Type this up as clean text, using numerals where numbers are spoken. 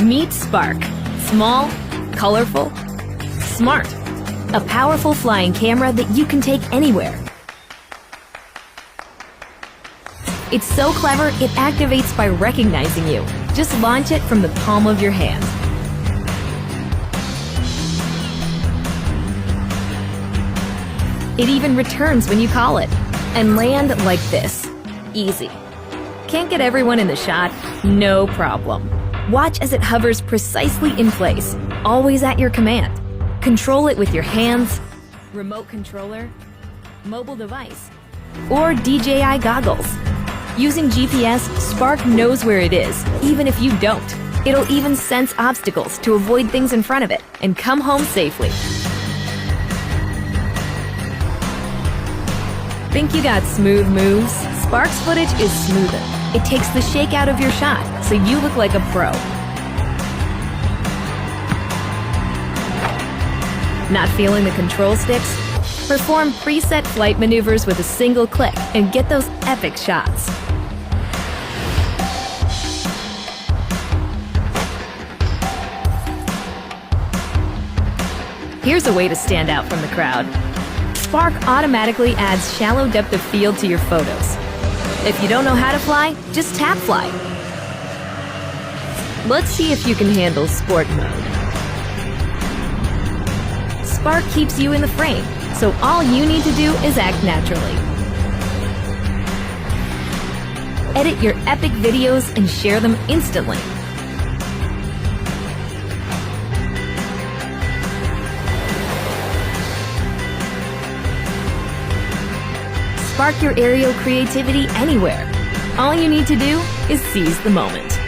Meet Spark. Small, colorful, smart. A powerful flying camera that you can take anywhere. It's so clever, it activates by recognizing you. Just launch it from the palm of your hand. It even returns when you call it. And land like this. Easy. Can't get everyone in the shot? No problem. Watch as it hovers precisely in place, always at your command. Control it with your hands, remote controller, mobile device, or DJI goggles. Using GPS, Spark knows where it is, even if you don't. It'll even sense obstacles to avoid things in front of it and come home safely. Think you got smooth moves? Spark's footage is smoother. It takes the shake out of your shot, so you look like a pro. Not feeling the control sticks? Perform preset flight maneuvers with a single click and get those epic shots. Here's a way to stand out from the crowd. Spark automatically adds shallow depth of field to your photos. If you don't know how to fly, just tap fly. Let's see if you can handle sport mode. Spark keeps you in the frame, so all you need to do is act naturally. Edit your epic videos and share them instantly. Spark your aerial creativity anywhere. All you need to do is seize the moment.